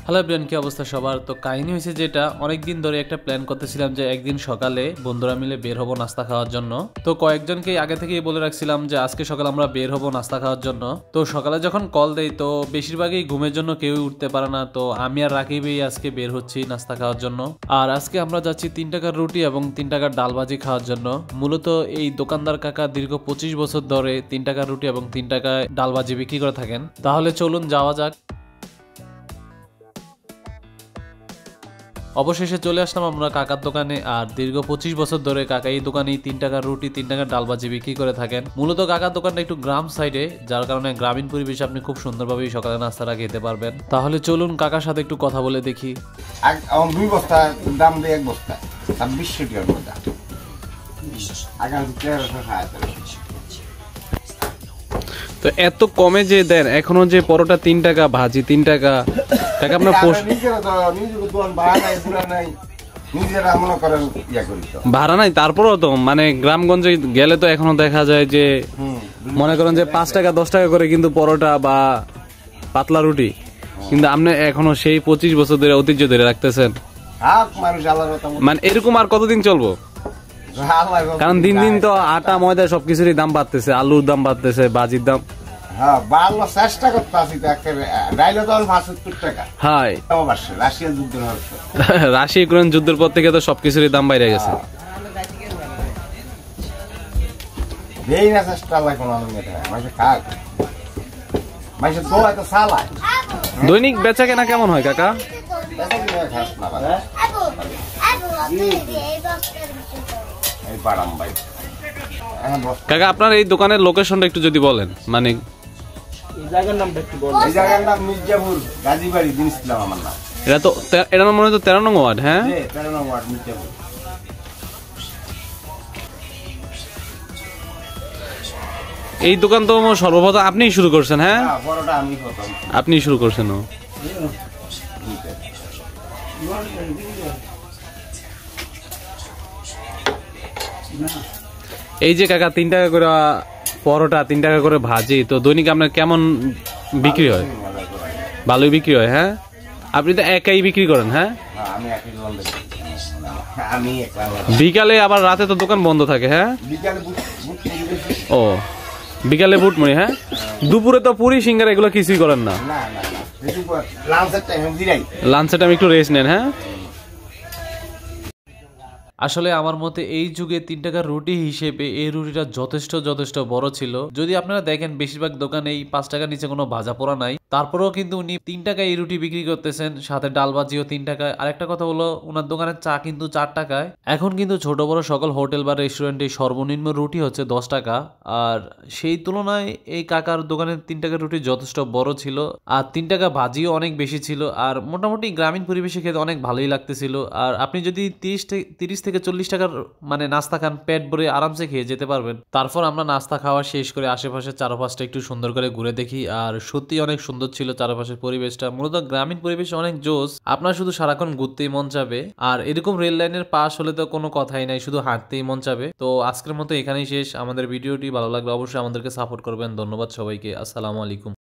Hello everyone, কি অবস্থা সবার? তো কাহিনী হয়েছে যেটা অনেক দিন ধরে একটা প্ল্যান করতেছিলাম যে একদিন সকালে বন্ধুরা মিলে বের হবো নাস্তা খাওয়ার জন্য। তো কয়েকজনকে আগে থেকেই বলে রাখছিলাম যে আজকে সকালে আমরা বের হবো নাস্তা খাওয়ার জন্য। তো সকালে যখন কল দেই তো বেশিরভাগই ঘুমের জন্য কেউই উঠতে পারে না। তো আমি আর রাকিবই আজকে বের হচ্ছি নাস্তা খাওয়ার জন্য। আর আজকে আমরা যাচ্ছি 3 টাকার রুটি এবং 3 টাকার ডাল ভাজি খাওয়ার জন্য। মূলত এই দোকানদার কাকা দীর্ঘ 25 বছর ধরে 3 টাকার রুটি এবং 3 টাকায় ডাল ভাজি বিক্রি করে থাকেন। তাহলে চলুন যাওয়া যাক। অবশেষে চলে আসলাম আমরা কাকার দোকানে। আর দীর্ঘ 25 বছর ধরে কাকা এই দোকানে 3 টাকার রুটি 3 টাকার ডাল ভাজি বিক্রি করে থাকেন। মূলত কাকার দোকানটা একটু গ্রাম সাইডে, যার কারণে গ্রামীণ পরিবেশে আপনি খুব সুন্দরভাবে সকালে নাস্তাটা খেতে পারবেন। তাহলে চলুন কাকার সাথে একটু কথা বলে দেখি। 2 বস্তা দাম দিয়ে 1 বস্তা 2600 টাকার মধ্যে তো এত কমে যে দেন, এখনো যে পরোটা 3 টাকা, ভাজি 3 টাকা, কাকা আপনার ভাড়া নাই, তারপরেও তো মানে গ্রামগঞ্জে গেলে তো এখনো দেখা যায় যে মনে করেন যে 5 টাকা 10 টাকা করে কিন্তু পরোটা বা পাতলা রুটি, কিন্তু আপনি এখনো সেই 25 বছর ধরে ঐতিহ্য ধরে রাখতেছেন। মানে এরকম আর কতদিন চলবো? কারণ দিন দিন তো আটা ময়দা সবকিছুরই দাম বাড়তেছে, আলুর দাম বাড়তেছে, বাজির দাম। হ্যাঁ, বাড়লো, চেষ্টা করতেছি তো। ডাইলে তো 75 টাকা। হ্যাঁ, রাশিয়া যুদ্ধের রাশিয়া ইউক্রেন যুদ্ধের পর থেকে তো সবকিছুরই দাম বাইরে গেছে। এই না চেষ্টা লাগে কোনো মাসে খাক, মাসে দোলায় তো সালায়। দৈনিক বেচা কেনা কেমন হয় কাকা? কাকা আপনার এই দোকানের লোকেশনটা একটু যদি বলেন। মানে এই জায়গার নাম মির্জাপুর, গাজীবাড়ি, দিন ইসলাম আমার নাম। এটা মনে হয় তো 13 নং ওয়ার্ড। হ্যাঁ, 13 নং ওয়ার্ড, মির্জাপুর। এই দোকান তো সর্বপ্রথম আপনিই শুরু করছেন? হ্যাঁ, বড়টা আমি প্রথম। আপনিই শুরু করছেন। এই যে কাকা 3 টাকা করে পরোটা, 3 টাকা করে ভাজি, তো দৈনিক আপনার কেমন বিক্রি হয়? ভালোই বিক্রি হয়। হ্যাঁ, আপনি তো একাই বিক্রি করেন? হ্যাঁ, বিকালে আবার রাতে তো দোকান বন্ধ থাকে। হ্যাঁ, ও বিকালে বুটমুড়ি। হ্যাঁ, দুপুরে তো পুরি সিঙ্গারা এগুলো কিছুই করেন না? লাঞ্চের টাইম একটু রেস্ট নেন। হ্যাঁ, আসলে আমার মতে এই যুগে 3 টাকার রুটি হিসেবে এই রুটিটা যথেষ্ট বড় ছিল। যদি আপনারা দেখেন বেশিরভাগ দোকানে এই 5 টাকার নিচে কোনো ভাজা পোড়া নাই, তারপরেও কিন্তু উনি 3 টাকায় এই রুটি বিক্রি করতেছেন, সাথে ডাল ভাজিও 3 টাকায়। আরেকটা কথা হলো, ওনার দোকানের চা কিন্তু 4 টাকায়। এখন কিন্তু ছোট বড় সকল হোটেল বা রেস্টুরেন্টে সর্বনিম্ন রুটি হচ্ছে 10 টাকা। আর সেই তুলনায় এই কাকার দোকানের 3 টাকার রুটি যথেষ্ট বড় ছিল, আর 3 টাকা ভাজিও অনেক বেশি ছিল। আর মোটামুটি গ্রামীণ পরিবেশে খেতে অনেক ভালোই লাগতেছিল। আর আপনি যদি 30 থেকে 40 টাকার মানে নাস্তা খান, পেট ভরে আরামসে খেয়ে যেতে পারবেন। তারপর আমরা নাস্তা খাওয়া শেষ করে আশেপাশে চারপাশটা একটু সুন্দর করে ঘুরে দেখি। আর সত্যি অনেক সুন্দর ছিল চারপাশের পরিবেশটা। মূলত গ্রামীণ পরিবেশ অনেক জোস, আপনার শুধু সারাক্ষণ ঘুরতেই মন চাবে। আর এরকম রেল লাইনের পাশ হলে তো কোনো কথাই নাই, শুধু হাঁটতেই মন চাবে। তো আজকের মতো এখানেই শেষ। আমাদের ভিডিওটি ভালো লাগলে অবশ্যই আমাদেরকে সাপোর্ট করবেন। ধন্যবাদ সবাইকে। আসসালামু আলাইকুম।